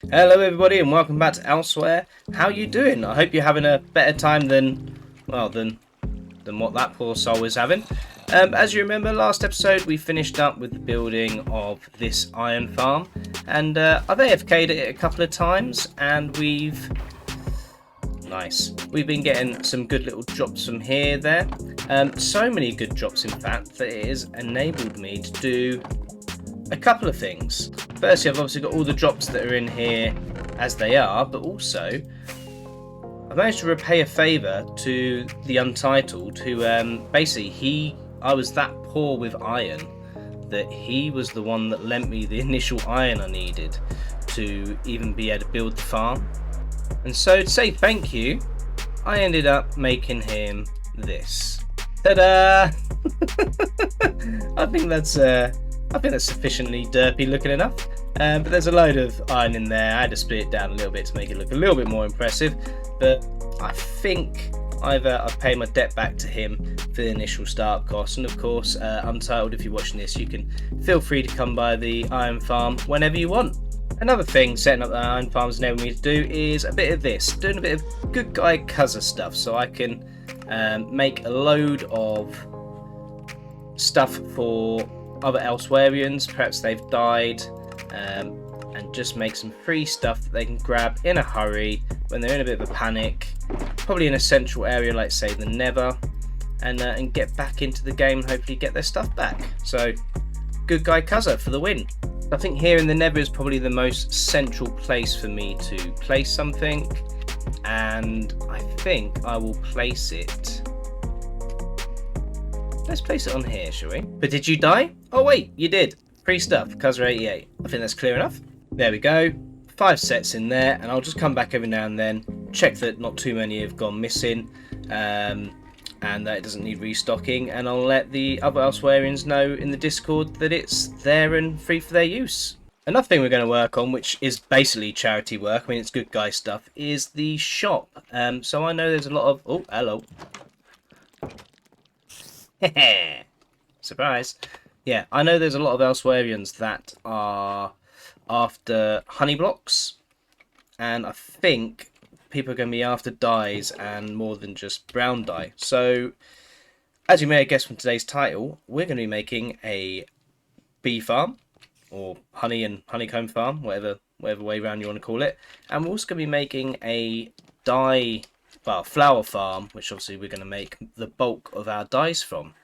Hello everybody and welcome back to Elsewhere. How you doing? I hope you're having a better time than, well, than what that poor soul is having. As you remember, last episode we finished up with the building of this iron farm, and I've AFK'd it a couple of times, and we've been getting some good little drops from here, there. So many good drops, in fact, that it has enabled me to do a couple of things. Firstly, I've obviously got all the drops that are in here as they are, but also I managed to repay a favour to the Untitled, who basically I was that poor with iron that he was the one that lent me the initial iron I needed to even be able to build the farm. And so to say thank you, I ended up making him this. Ta-da! I think that's sufficiently derpy looking enough, but there's a load of iron in there. I had to split it down a little bit to make it look a little bit more impressive, but I think I've paid my debt back to him for the initial start cost. And of course, Untitled, if you're watching this, you can feel free to come by the iron farm whenever you want. Another thing setting up the iron farms enabled me to do is a bit of this, doing a bit of good guy cuzzer stuff, so I can make a load of stuff for other Elsewherians. Perhaps they've died, and just make some free stuff that they can grab in a hurry when they're in a bit of a panic, probably in a central area like say the Nether, and get back into the game and hopefully get their stuff back. So good guy cuzzer for the win. I think here in the Nether is probably the most central place for me to place something, and I think I will place it. Let's place it on here, shall we? But did you die? Oh wait, you did. Free stuff, Cuzzer 88. I think that's clear enough. There we go. 5 sets in there, and I'll just come back every now and then, check that not too many have gone missing, and that it doesn't need restocking, and I'll let the other Elsewherians know in the Discord that it's there and free for their use. Another thing we're going to work on, which is basically charity work, I mean it's good guy stuff, is the shop. So I know there's a lot of... Oh, hello. Surprise. Yeah, I know there's a lot of Elsewherians that are after honey blocks, and I think people are going to be after dyes and more than just brown dye. So, as you may have guessed from today's title, we're going to be making a bee farm, or honey and honeycomb farm, whatever way around you want to call it. And we're also going to be making a flower farm, which obviously we're going to make the bulk of our dyes from.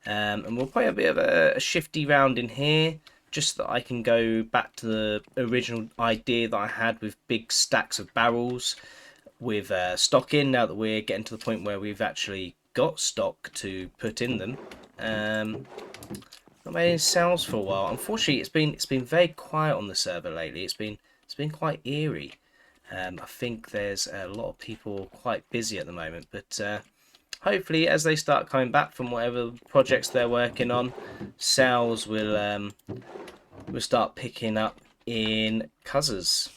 And we'll play a bit of a shifty round in here, just so that I can go back to the original idea that I had with big stacks of barrels with stock in, now that we're getting to the point where we've actually got stock to put in them. Not made any sounds for a while. Unfortunately, it's been very quiet on the server lately. It's been quite eerie. I think there's a lot of people quite busy at the moment, but hopefully as they start coming back from whatever projects they're working on, sales will start picking up in Cuzzers.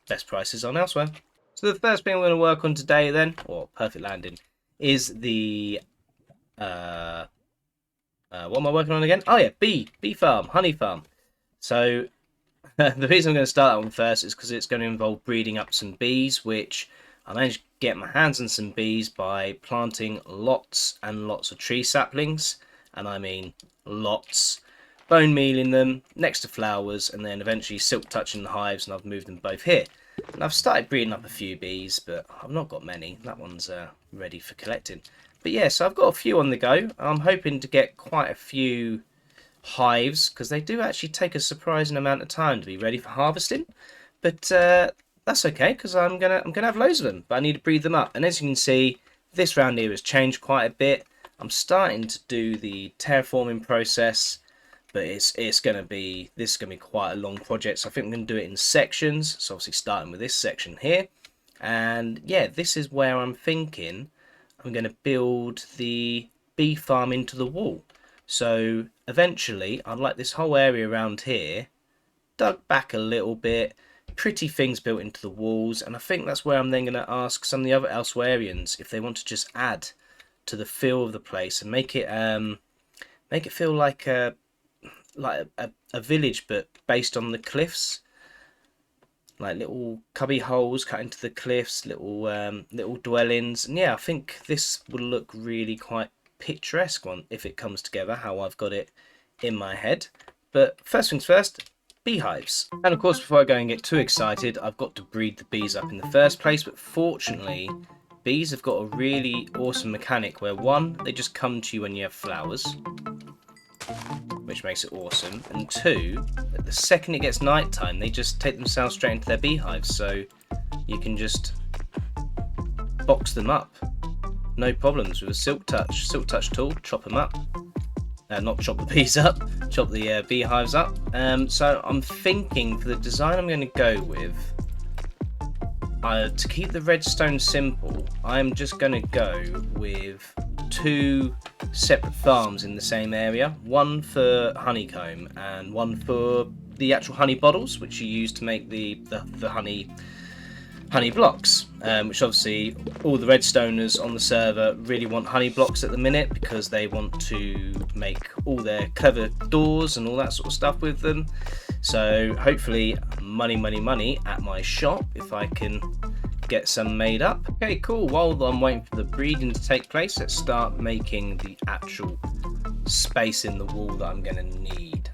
Best prices on Elsewhere. So the first thing we're going to work on today then, or perfect landing, is the what am I working on again? Oh yeah, bee farm, honey farm. So the reason I'm going to start that one first is because it's going to involve breeding up some bees, which I managed to get my hands on some bees by planting lots and lots of tree saplings, and I mean lots, bone mealing them next to flowers, and then eventually silk touching the hives, and I've moved them both here. And I've started breeding up a few bees, but I've not got many. That one's ready for collecting. But yeah, so I've got a few on the go. I'm hoping to get quite a few hives, because they do actually take a surprising amount of time to be ready for harvesting. But that's okay, because I'm gonna have loads of them, but I need to breed them up. And as you can see, this round here has changed quite a bit. I'm starting to do the terraforming process, but this is going to be quite a long project, so I think I'm going to do it in sections. So obviously starting with this section here, and yeah, this is where I'm thinking I'm going to build the bee farm into the wall. So eventually I'd like this whole area around here dug back a little bit, pretty things built into the walls, and I think that's where I'm then going to ask some of the other Elsewherians if they want to just add to the feel of the place and make it feel like a village, but based on the cliffs. like little cubby holes cut into the cliffs, little little dwellings, and yeah, I think this will look really quite picturesque one if it comes together how I've got it in my head. But first things first, beehives. And of course, before I go and get too excited, I've got to breed the bees up in the first place. But fortunately, bees have got a really awesome mechanic where one, they just come to you when you have flowers, which makes it awesome, and two, the second it gets nighttime, they just take themselves straight into their beehives, so you can just box them up, no problems, with a silk touch tool, chop them up. Not chop the bees up, chop the beehives up. So I'm thinking for the design I'm going to go with, to keep the redstone simple, I'm just going to go with 2 separate farms in the same area. One for honeycomb and one for the actual honey bottles, which you use to make the honey blocks, which obviously all the redstoners on the server really want honey blocks at the minute because they want to make all their clever doors and all that sort of stuff with them. So hopefully money at my shop if I can get some made up. Okay, cool. While I'm waiting for the breeding to take place, let's start making the actual space in the wall that I'm going to need.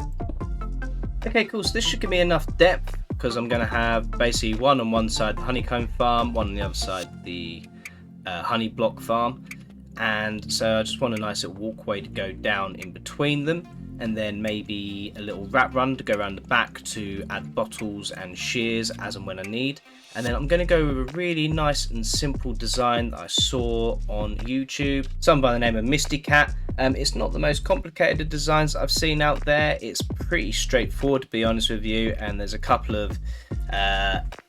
Okay, cool. So this should give me enough depth, because I'm going to have basically one on one side the honeycomb farm, one on the other side the honey block farm, and so I just want a nice little walkway to go down in between them, and then maybe a little wrap run to go around the back to add bottles and shears as and when I need. And then I'm going to go with a really nice and simple design that I saw on YouTube, someone by the name of Mysticat. It's not the most complicated designs I've seen out there. It's pretty straightforward, to be honest with you, and there's a couple of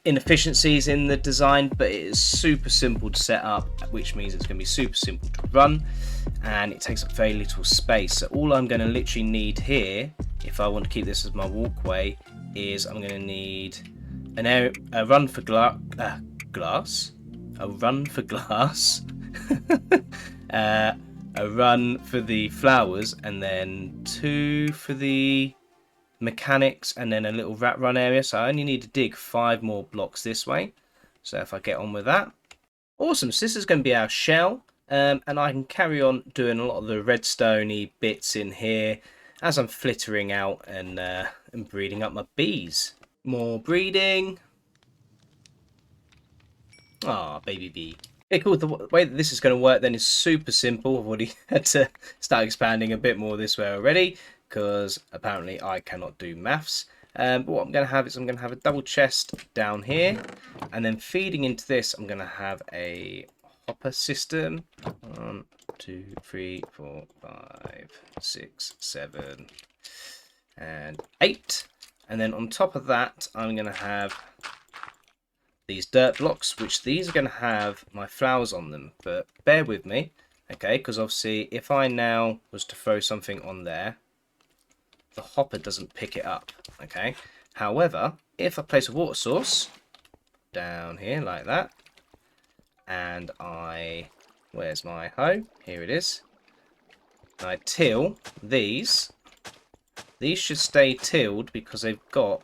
inefficiencies in the design, but it is super simple to set up, which means it's going to be super simple to run, and it takes up very little space. So all I'm going to literally need here, if I want to keep this as my walkway, is I'm going to need a run for glass, a run for glass, a run for the flowers, and then 2 for the mechanics, and then a little rat run area. So I only need to dig 5 more blocks this way. So if I get on with that, awesome. So this is going to be our shell, and I can carry on doing a lot of the redstone-y bits in here as I'm flittering out and breeding up my bees. More breeding. Ah, baby bee. Okay, cool. The way that this is going to work then is super simple. I've already had to start expanding a bit more this way already, because apparently I cannot do maths. But what I'm going to have is I'm going to have a double chest down here, and then feeding into this I'm going to have a hopper system. 1, 2, 3, 4, 5, 6, 7, and 8. And then on top of that, I'm going to have these dirt blocks, which these are going to have my flowers on them. But bear with me, okay, because obviously if I now was to throw something on there, the hopper doesn't pick it up, okay? However, if I place a water source down here like that, and where's my hoe? Here it is. And I till these should stay tilled because they've got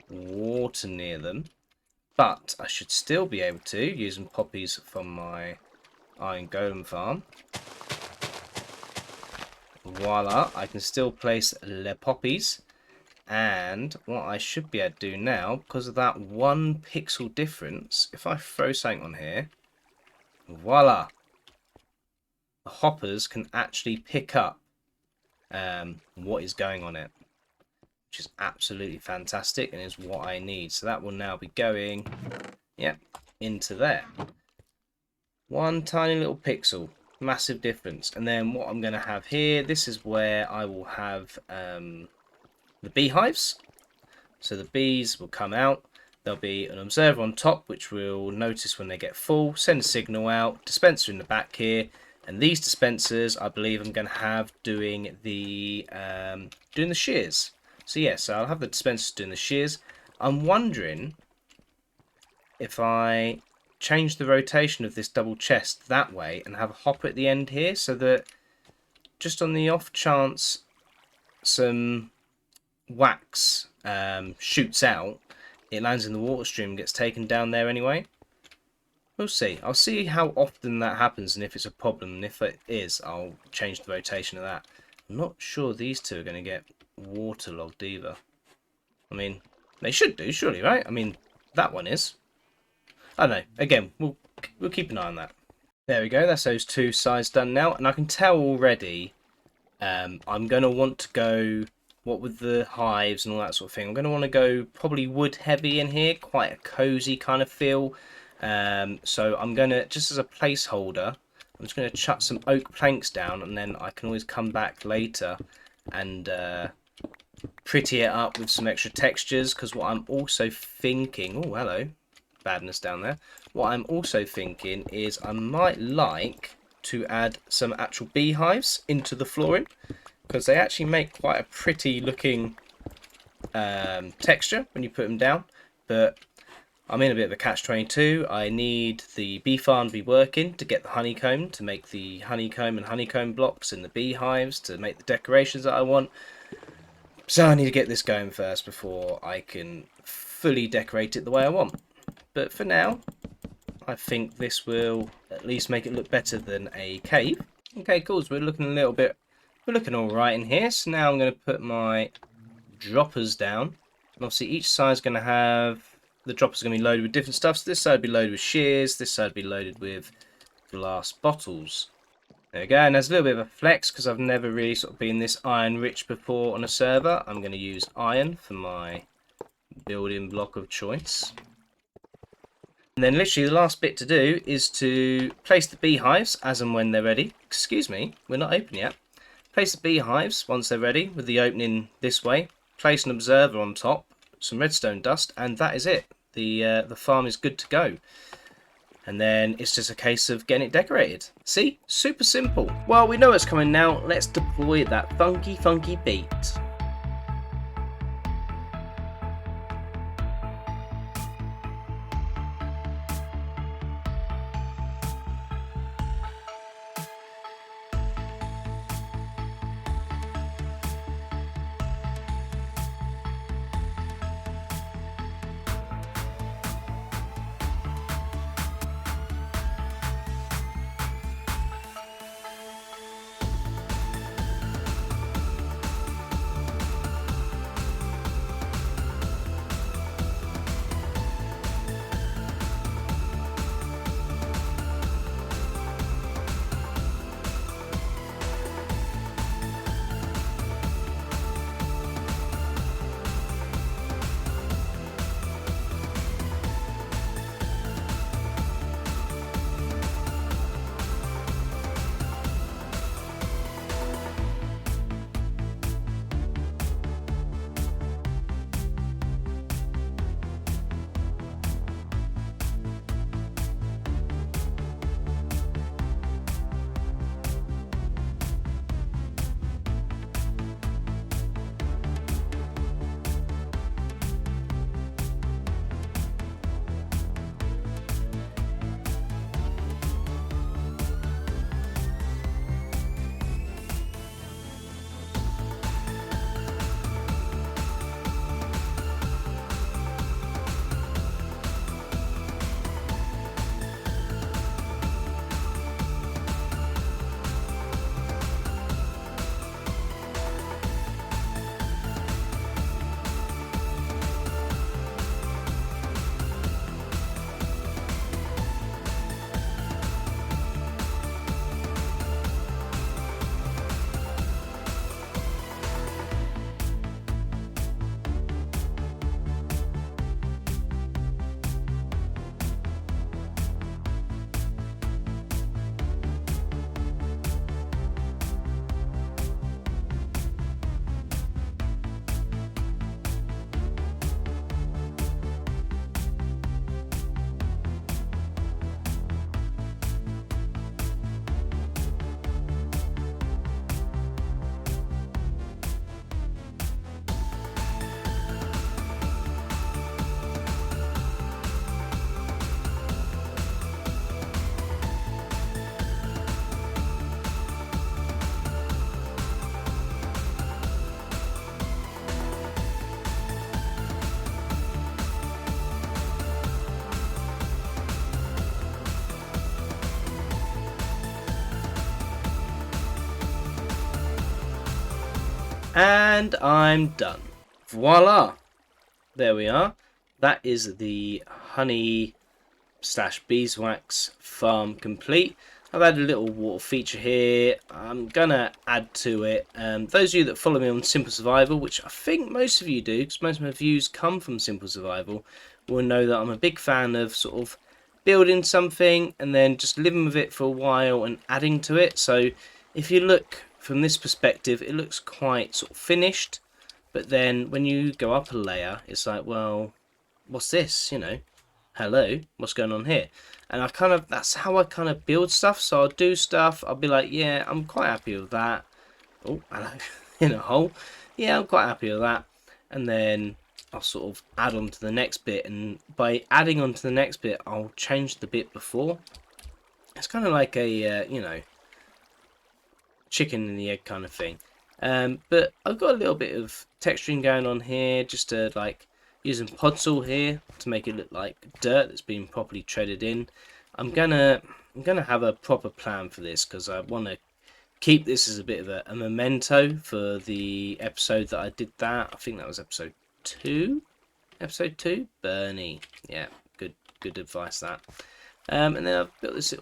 water near them, but I should still be able to, using poppies from my iron golem farm. Voila, I can still place le poppies, and what I should be able to do now, because of that 1 pixel difference, if I throw something on here, voila, the hoppers can actually pick up what is going on it, which is absolutely fantastic and is what I need. So that will now be going, yeah, into there. 1 tiny little pixel, massive difference. And then what I'm going to have here, this is where I will have the beehives. So the bees will come out. There'll be an observer on top, which will notice when they get full, send a signal out, dispenser in the back here. And these dispensers, I believe I'm going to have doing the shears. So yes, I'll have the dispensers doing the shears. I'm wondering if I change the rotation of this double chest that way and have a hopper at the end here, so that just on the off chance some wax shoots out, it lands in the water stream and gets taken down there anyway. We'll see. I'll see how often that happens and if it's a problem. And if it is, I'll change the rotation of that. I'm not sure these two are going to get waterlogged either. I mean, they should do, surely, right? I mean, that one is. I don't know. Again, we'll keep an eye on that. There we go. That's those two sides done now. And I can tell already I'm going to want to go, what with the hives and all that sort of thing, I'm going to want to go probably wood heavy in here. Quite a cozy kind of feel. So I'm going to, just as a placeholder, I'm just going to chuck some oak planks down, and then I can always come back later and pretty it up with some extra textures, because what I'm also thinking, oh hello, badness down there, what I'm also thinking is I might like to add some actual beehives into the flooring, because they actually make quite a pretty looking texture when you put them down. But I'm in a bit of a catch-22. I need the bee farm to be working to get the honeycomb, to make the honeycomb and honeycomb blocks and the beehives, to make the decorations that I want. So I need to get this going first before I can fully decorate it the way I want. But for now, I think this will at least make it look better than a cave. Okay, cool. So we're looking all right in here. So now I'm going to put my droppers down. And obviously each side's going to have, the droppers are going to be loaded with different stuff. So this side will be loaded with shears, this side will be loaded with glass bottles. There we go, and there's a little bit of a flex because I've never really sort of been this iron rich before on a server. I'm going to use iron for my building block of choice. And then literally the last bit to do is to place the beehives as and when they're ready. Excuse me, we're not open yet. Place the beehives once they're ready with the opening this way. Place an observer on top, some redstone dust, and that is it. The farm is good to go. And then it's just a case of getting it decorated. See? Super simple. Well, we know what's coming now. Let's deploy that funky, funky beat. And I'm done. Voila! There we are. That is the honey / beeswax farm complete. I've had a little water feature here. I'm gonna add to it. Those of you that follow me on Simple Survival, which I think most of you do, because most of my views come from Simple Survival, will know that I'm a big fan of sort of building something and then just living with it for a while and adding to it. So if you look from this perspective, it looks quite sort of finished, but then when you go up a layer, it's like, well, what's this, you know? Hello, what's going on here? And that's how I kind of build stuff. So I'll do stuff, I'll be like, yeah, I'm quite happy with that. Oh, hello, in a hole. Yeah, I'm quite happy with that. And then I'll sort of add on to the next bit, and by adding on to the next bit, I'll change the bit before. It's kind of like a, you know, chicken and the egg kind of thing. But I've got a little bit of texturing going on here, just to like using podzol here to make it look like dirt that's been properly treaded in. I'm gonna have a proper plan for this, because I want to keep this as a bit of a memento for the episode that I did that. I think that was episode 2. Episode 2, Bernie. Yeah, good advice that. And then I've built this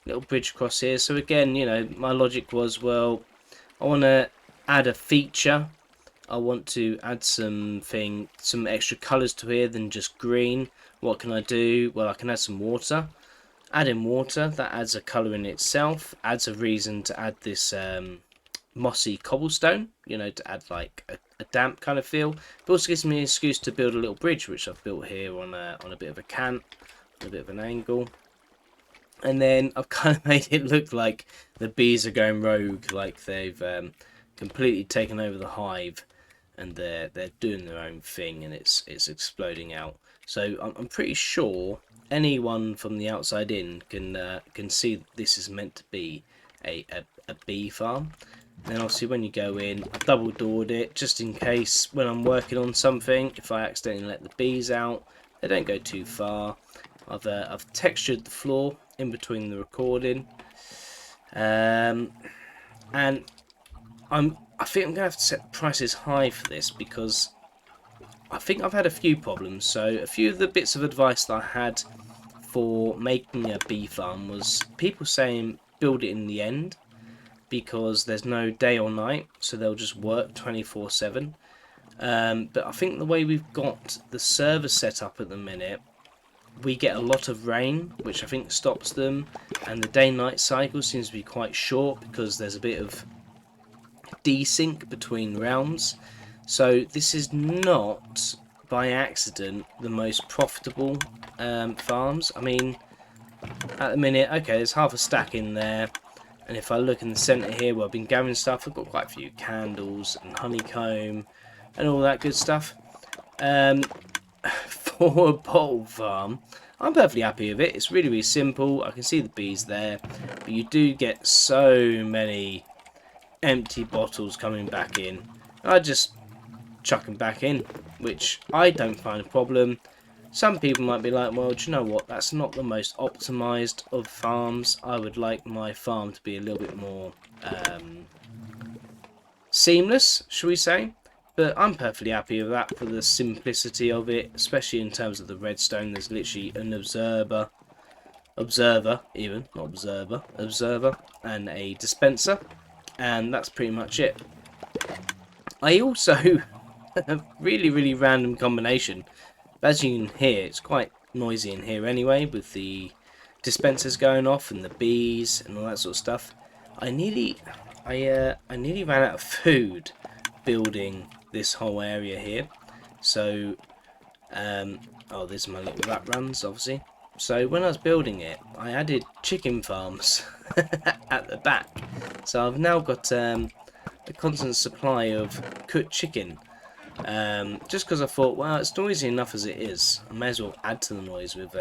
little bridge across here. So again, you know, my logic was, well, I want to add a feature. I want to add some extra colours to here than just green. What can I do? Well, I can add some water. Add in water, that adds a colour in itself, adds a reason to add this mossy cobblestone, you know, to add like a damp kind of feel. It also gives me an excuse to build a little bridge, which I've built here on a bit of a cant, a bit of an angle. And then I've kind of made it look like the bees are going rogue, like they've completely taken over the hive, and they're doing their own thing, and it's exploding out. So I'm pretty sure anyone from the outside in can see that this is meant to be a bee farm. And then obviously when you go in, I've double doored it just in case when I'm working on something, if I accidentally let the bees out, they don't go too far. I've textured the floor in between the recording, and I think I'm gonna have to set the prices high for this, because I think I've had a few problems. So a few of the bits of advice that I had for making a bee farm was people saying build it in the end, because there's no day or night, so they'll just work 24/7. But I think the way we've got the server set up at the minute, we get a lot of rain, which I think stops them, and the day-night cycle seems to be quite short because there's a bit of desync between realms. So this is not by accident the most profitable farms. I mean, at the minute, okay, there's half a stack in there, and if I look in the centre here where I've been gathering stuff, I've got quite a few candles and honeycomb and all that good stuff. For a bottle farm, I'm perfectly happy with it. It's really, really simple. I can see the bees there, but you do get so many empty bottles coming back in. I just chuck them back in, which I don't find a problem. Some people might be like, well, do you know what, that's not the most optimised of farms. I would like my farm to be a little bit more seamless, shall we say. But I'm perfectly happy with that for the simplicity of it, especially in terms of the redstone. There's literally an observer, and a dispenser, and that's pretty much it. I also, a really, really random combination. As you can hear, it's quite noisy in here anyway, with the dispensers going off and the bees and all that sort of stuff. I nearly ran out of food building this whole area here. So, oh, there's my little rat runs, obviously. So when I was building it, I added chicken farms at the back. So I've now got a constant supply of cooked chicken. Just because I thought, well, it's noisy enough as it is. I may as well add to the noise with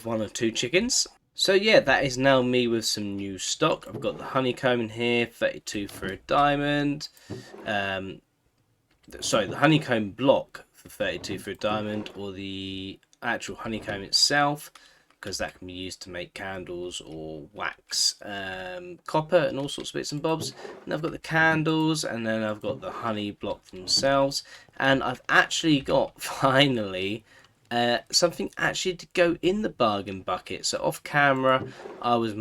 1 or 2 chickens. So yeah, that is now me with some new stock. I've got the honeycomb in here, 32 for a diamond. Sorry, the honeycomb block for 32 for a diamond, or the actual honeycomb itself, because that can be used to make candles or wax copper and all sorts of bits and bobs. And I've got the candles, and then I've got the honey block themselves, and I've actually got finally something actually to go in the bargain bucket. So off camera I was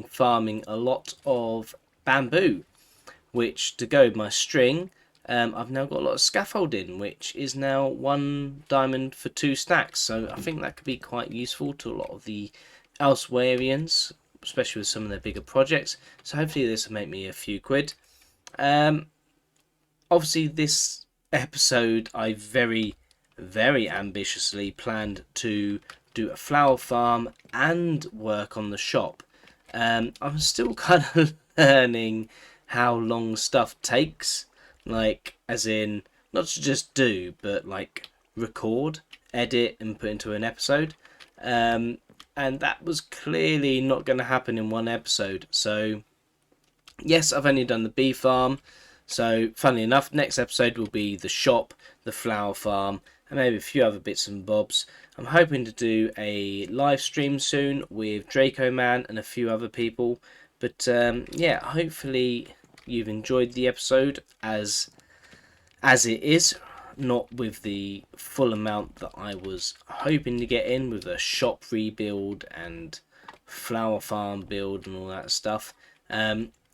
farming a lot of bamboo, which to go with my string, I've now got a lot of scaffolding, which is now 1 diamond for 2 stacks. So I think that could be quite useful to a lot of the Elsewherians, especially with some of their bigger projects. So hopefully this will make me a few quid. Obviously this episode I very ambitiously planned to do a flower farm and work on the shop. I'm still kind of learning how long stuff takes, like as in not to just do, but like record, edit and put into an episode, and that was clearly not going to happen in 1 episode. So yes, I've only done the bee farm, so funnily enough next episode will be the shop, the flower farm, and maybe a few other bits and bobs. I'm hoping to do a live stream soon with Dracoman and a few other people. But yeah, hopefully you've enjoyed the episode as it is, not with the full amount that I was hoping to get in with a shop rebuild and flower farm build and all that stuff.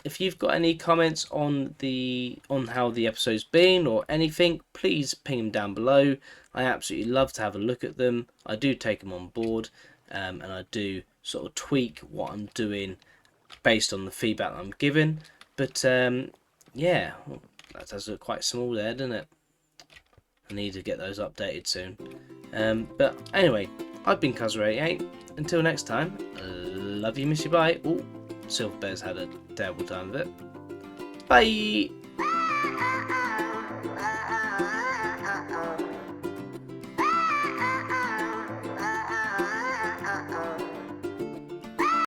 If you've got any comments on how the episode's been or anything, please ping them down below. I absolutely love to have a look at them. I do take them on board, and I do sort of tweak what I'm doing based on the feedback I'm given. But yeah, that does look quite small there, doesn't it? I need to get those updated soon. But anyway, I've been Cuzzer88. Until next time, love you, miss you, bye. Oh, Silver Bear's had a terrible time of it. Bye!